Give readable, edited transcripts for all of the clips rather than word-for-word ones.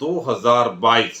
2022।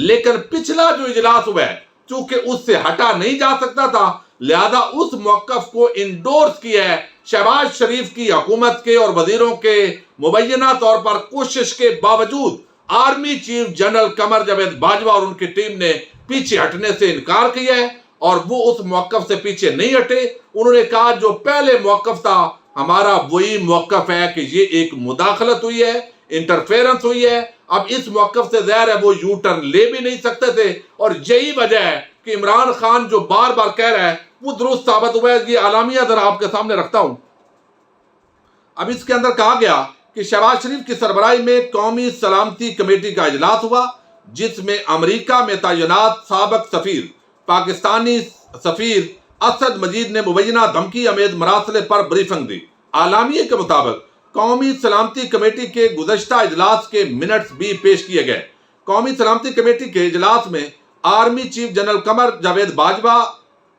لیکن پچھلا جو اجلاس ہوا ہے چونکہ اس سے ہٹا نہیں جا سکتا تھا، لہذا اس موقف کو انڈورس کیا ہے شہباز شریف کی حکومت کے اور وزیروں کے مبینہ طور پر کوشش کے باوجود army chief general Qamar Javed Bajwa اور ان کی ٹیم نے پیچھے ہٹنے سے انکار کیا ہے، اور وہ اس موقف سے پیچھے نہیں ہٹے۔ انہوں نے کہا جو پہلے موقف تھا ہمارا وہی موقف ہے کہ یہ ایک مداخلت ہوئی ہے، انٹرفیرنس ہوئی ہے، اب اس موقف سے ظاہر ہے وہ یو ٹرن لے بھی نہیں سکتے تھے، اور یہی وجہ ہے کہ عمران خان جو بار بار کہہ رہا ہے وہ درست ثابت ہوا ہے۔ یہ اعلامیہ ذرا آپ کے سامنے رکھتا ہوں۔ اب اس کے اندر کہا گیا کہ شہباز شریف کی سربراہی میں قومی سلامتی کمیٹی کا اجلاس ہوا، جس میں امریکہ میں تعینات سابق سفیر پاکستانی سفیر اسد مجید نے مبینہ دھمکی امیز مراسلے پر بریفنگ دی۔ اعلامیے کے مطابق قومی سلامتی کمیٹی کے گزشتہ اجلاس کے منٹس بھی پیش کیے گئے۔ قومی سلامتی کمیٹی کے اجلاس میں army chief general Qamar Javed Bajwa,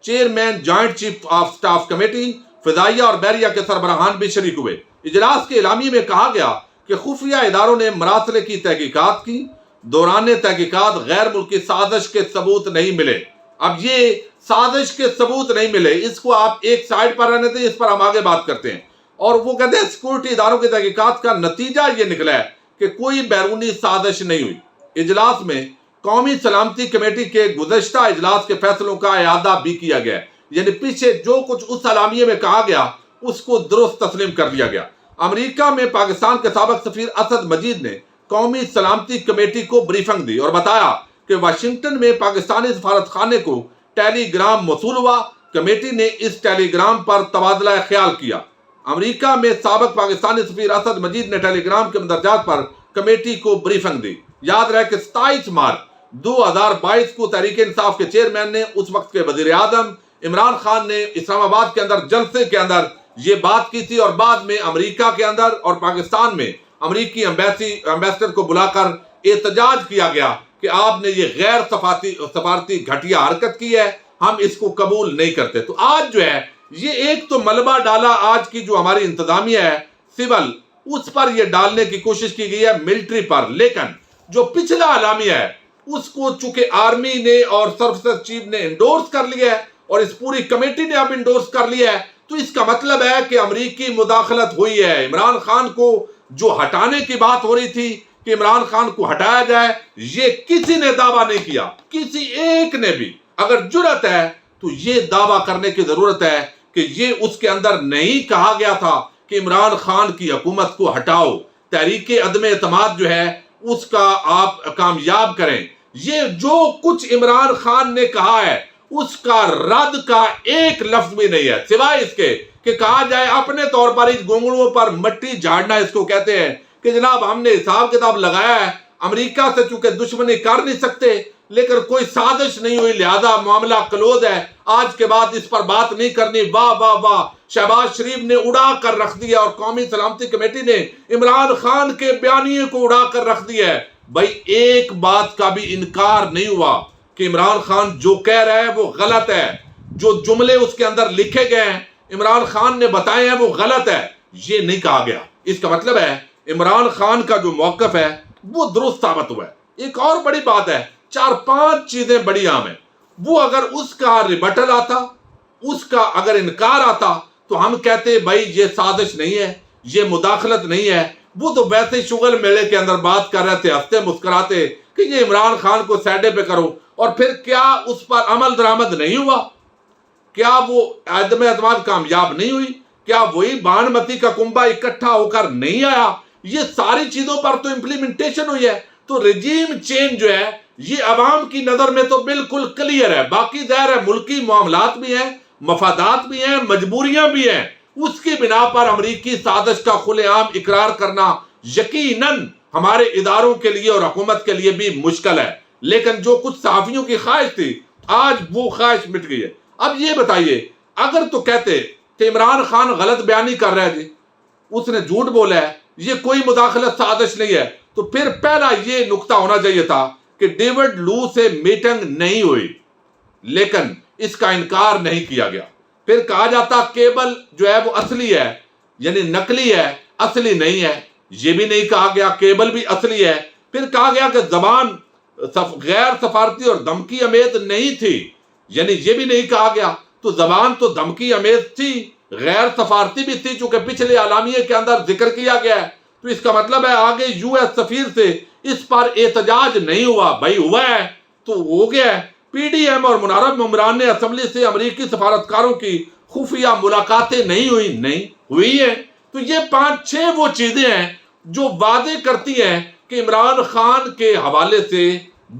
chairman joint chief of staff committee, فضائیہ اور بحریہ کے سربراہان بھی شریک ہوئے۔ اجلاس کے اعلامیے میں کہا گیا کہ خفیہ اداروں نے مراسلے کی تحقیقات کی، دوران تحقیقات غیر ملکی سازش کے ثبوت نہیں ملے۔ اب یہ سازش کے ثبوت نہیں ملے، اس کو آپ ایک سائڈ پر رہنے دیں، اس پر ہم آگے بات کرتے ہیں۔ اور وہ کہتے ہیں سیکورٹی اداروں کی تحقیقات کا نتیجہ یہ نکلا ہے کہ کوئی بیرونی سازش نہیں ہوئی۔ اجلاس میں قومی سلامتی کمیٹی کے گزشتہ اجلاس کے فیصلوں کا اعادہ بھی کیا گیا، یعنی پیچھے جو کچھ اس اعلامیے میں کہا گیا اس کو درست تسلیم کر دیا گیا۔ امریکہ میں پاکستان کے سابق سفیر اسد مجید نے قومی سلامتی کمیٹی کو بریفنگ دی اور بتایا کہ واشنگٹن میں پاکستانی سفارت خانے کو ٹیلی گرام موصول ہوا، کمیٹی نے اس ٹیلی گرام پر تبادلہ خیال کیا۔ امریکہ میں سابق پاکستانی سفیر اسد مجید نے ٹیلی گرام کے مندرجات پر کمیٹی کو بریفنگ دی۔ یاد رہے کہ 27 مارچ 2022 کو تحریک انصاف کے چیئرمین نے اس وقت کے وزیر اعظم عمران خان نے اسلام آباد کے اندر جلسے کے اندر یہ بات کی تھی، اور بعد میں امریکہ کے اندر اور پاکستان میں امریکی ایمبیسڈر کو بلا کر احتجاج کیا گیا کہ آپ نے یہ غیر سفارتی گھٹیا حرکت کی ہے، ہم اس کو قبول نہیں کرتے۔ تو آج جو ہے یہ ایک تو ملبہ ڈالا آج کی جو ہماری انتظامیہ ہے سول، اس پر یہ ڈالنے کی کوشش کی گئی ہے ملٹری پر، لیکن جو پچھلا اعلامیہ ہے اس کو چونکہ آرمی نے اور سرفسر چیف نے انڈورس کر لیا ہے اور اس پوری کمیٹی نے اب انڈورس کر لیا ہے، تو اس کا مطلب ہے کہ امریکی مداخلت ہوئی ہے۔ عمران خان کو جو ہٹانے کی بات ہو رہی تھی کہ عمران خان کو ہٹایا جائے، یہ کسی نے دعویٰ نہیں کیا، کسی ایک نے بھی۔ اگر جرأت ہے تو یہ دعویٰ کرنے کی ضرورت ہے کہ یہ اس کے اندر نہیں کہا گیا تھا کہ عمران خان کی حکومت کو ہٹاؤ، تحریک عدم اعتماد جو ہے اس کا آپ کامیاب کریں۔ یہ جو کچھ عمران خان نے کہا ہے اس کا رد کا ایک لفظ بھی نہیں ہے، سوائے اس کے کہ کہا جائے اپنے طور پر اس گونگڑوں پر مٹی جھاڑنا اس کو کہتے ہیں کہ جناب ہم نے حساب کتاب لگایا ہے، امریکہ سے چونکہ دشمنی کر نہیں سکتے لیکن کوئی سازش نہیں ہوئی، لہذا معاملہ کلوز ہے، آج کے بعد اس پر بات نہیں کرنی۔ واہ واہ واہ، شہباز شریف نے اڑا کر رکھ دیا اور قومی سلامتی کمیٹی نے عمران خان کے بیانیے کو اڑا کر رکھ دیا ہے۔ بھائی ایک بات کا بھی انکار نہیں ہوا کہ عمران خان جو کہہ رہا ہے وہ غلط ہے، جو جملے اس کے اندر لکھے گئے ہیں عمران خان نے بتائے ہیں وہ غلط ہے، یہ نہیں کہا گیا۔ اس کا مطلب ہے عمران خان کا جو موقف ہے وہ درست ثابت ہوا ہے۔ ایک اور بڑی بات ہے، 4-5 چیزیں بڑی عام ہیں، وہ اگر اس کا ریبٹل آتا، اس کا اگر انکار آتا تو ہم کہتے بھائی یہ سازش نہیں ہے، یہ مداخلت نہیں ہے۔ وہ تو ویسے شغل میلے کے اندر بات کر رہے تھے، ہنستے مسکراتے کہ یہ عمران خان کو سیڈے پہ کرو، اور پھر کیا اس پر عمل درآمد نہیں ہوا؟ کیا وہ عدم اعتماد کامیاب نہیں ہوئی؟ کیا وہی بانمتی کا کنبہ اکٹھا ہو کر نہیں آیا؟ یہ ساری چیزوں پر تو امپلیمنٹیشن ہوئی ہے۔ تو رجیم چینج جو ہے یہ عوام کی نظر میں تو بالکل کلیئر ہے، باقی ظاہر ہے ملکی معاملات بھی ہیں، مفادات بھی ہیں، مجبوریاں بھی ہیں، اس کی بنا پر امریکی سازش کا کھلے عام اقرار کرنا یقیناً ہمارے اداروں کے لیے اور حکومت کے لیے بھی مشکل ہے۔ لیکن جو کچھ صحافیوں کی خواہش تھی آج وہ خواہش مٹ گئی ہے۔ اب یہ بتائیے، اگر تو کہتے کہ عمران خان غلط بیانی کر رہا ہے جی، اس نے جھوٹ بولا ہے، یہ کوئی مداخلت سازش نہیں ہے، تو پھر پہلا یہ نقطہ ہونا چاہیے تھا کہ ڈیوڈ لو سے میٹنگ نہیں ہوئی، لیکن اس کا انکار نہیں کیا گیا۔ پھر کہا جاتا کیبل جو ہے وہ اصلی ہے، یعنی نقلی ہے، اصلی نہیں ہے، یہ بھی نہیں کہا گیا، کیبل بھی اصلی ہے۔ پھر کہا گیا کہ زبان غیر سفارتی اور دھمکی آمیز نہیں تھی، یعنی یہ بھی نہیں کہا گیا، تو زبان تو دھمکی آمیز تھی، غیر سفارتی بھی تھی، چونکہ پچھلے اعلامیے کے اندر ذکر کیا گیا ہے، تو اس کا مطلب ہے آگے یو ایس سفیر سے اس پر احتجاج نہیں ہوا، بھائی ہوا ہے تو ہو گیا ہے۔ پی ڈی ایم اور منارف ممبران نے اسمبلی سے امریکی سفارتکاروں کی خفیہ ملاقاتیں نہیں ہوئی ہیں، تو یہ 5-6 وہ چیزیں ہیں جو واضح کرتی ہیں کہ عمران خان کے حوالے سے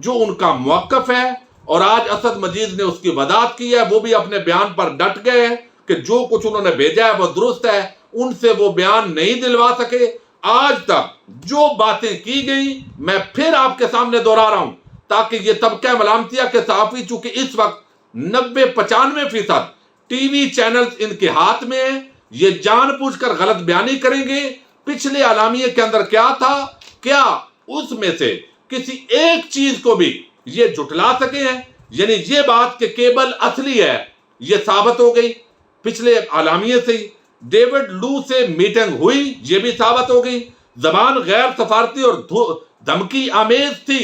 جو ان کا موقف ہے، اور آج اسد مجید نے اس کی وضاحت کی ہے، وہ بھی اپنے بیان پر ڈٹ گئے ہیں کہ جو کچھ انہوں نے بھیجا ہے وہ درست ہے، ان سے وہ بیان نہیں دلوا سکے۔ آج تک جو باتیں کی گئی میں پھر آپ کے سامنے دہرا رہا ہوں، تاکہ یہ طبقہ ملامتیہ کے صحافی، چونکہ اس وقت 90-95% ٹی وی چینلز ان کے ہاتھ میں ہیں، یہ جان بوجھ کر غلط بیانی کریں گے۔ پچھلے اعلامیے کے اندر کیا تھا، کیا اس میں سے کسی ایک چیز کو بھی یہ جھٹلا سکے ہیں؟ یعنی یہ بات کہ کیبل اصلی ہے یہ ثابت ہو گئی پچھلے اعلامیے سے ہی۔ ڈیوڈ لو سے میٹنگ ہوئی، یہ بھی ثابت ہو گئی۔ زبان غیر سفارتی اور دھمکی آمیز تھی،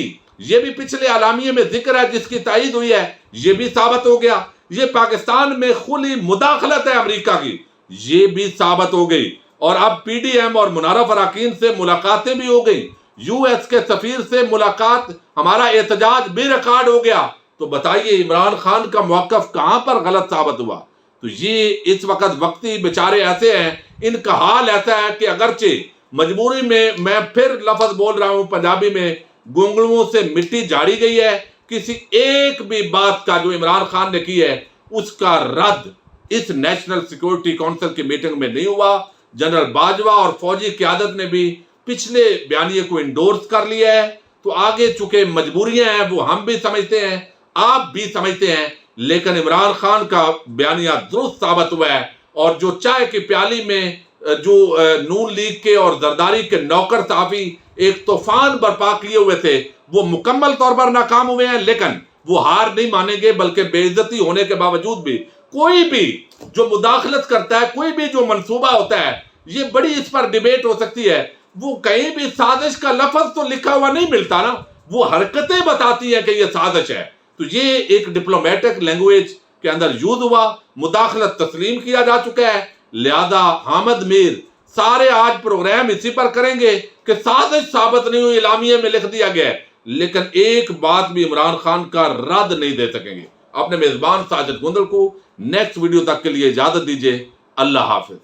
یہ بھی پچھلے اعلامیے میں ذکر ہے، جس کی تائید ہوئی ہے، یہ بھی ثابت ہو گیا۔ یہ پاکستان میں کھلی مداخلت ہے امریکہ کی، یہ بھی ثابت ہو گئی۔ اور اب پی ڈی ایم اور منارف اراکین سے ملاقاتیں بھی ہو گئی، یو ایس کے سفیر سے ملاقات، ہمارا احتجاج بھی ریکارڈ ہو گیا۔ تو بتائیے عمران خان کا موقف کہاں پر غلط ثابت ہوا؟ تو یہ اس وقت وقتی بیچارے ایسے ہیں، ان کا حال ایسا ہے کہ اگرچہ مجبوری میں پھر لفظ بول رہا ہوں پنجابی میں، گونگلوں سے مٹی جھاڑی گئی ہے، کسی ایک بھی بات کا جو عمران خان نے کی ہے اس کا رد اس نیشنل سیکورٹی کونسل کی میٹنگ میں نہیں ہوا۔ جنرل باجوہ اور فوجی قیادت نے بھی پچھلے بیانیے کو انڈورس کر لیا ہے۔ تو آگے چونکہ مجبوریاں ہیں، وہ ہم بھی سمجھتے ہیں، آپ بھی سمجھتے ہیں، لیکن عمران خان کا بیانیہ درست ثابت ہوا ہے، اور جو چائے کی پیالی میں جو نون لیگ کے اور زرداری کے نوکر صحافی ایک طوفان برپا کیے ہوئے تھے، وہ مکمل طور پر ناکام ہوئے ہیں، لیکن وہ ہار نہیں مانیں گے، بلکہ بے عزتی ہونے کے باوجود بھی کوئی بھی جو مداخلت کرتا ہے، کوئی بھی جو منصوبہ ہوتا ہے، یہ بڑی اس پر ڈیبیٹ ہو سکتی ہے، وہ کہیں بھی سازش کا لفظ تو لکھا ہوا نہیں ملتا نا، وہ حرکتیں بتاتی ہیں کہ یہ سازش ہے۔ تو یہ ایک ڈپلومیٹک لینگویج کے اندر یوز ہوا، مداخلت تسلیم کیا جا چکا ہے، لہذا حامد میر سارے آج پروگرام اسی پر کریں گے کہ سازش ثابت نہیں ہوئی، اعلامیے میں لکھ دیا گیا ہے، لیکن ایک بات بھی عمران خان کا رد نہیں دے سکیں گے۔ اپنے میزبان ساجد گندل کو نیکسٹ ویڈیو تک کے لیے اجازت دیجیے۔ اللہ حافظ۔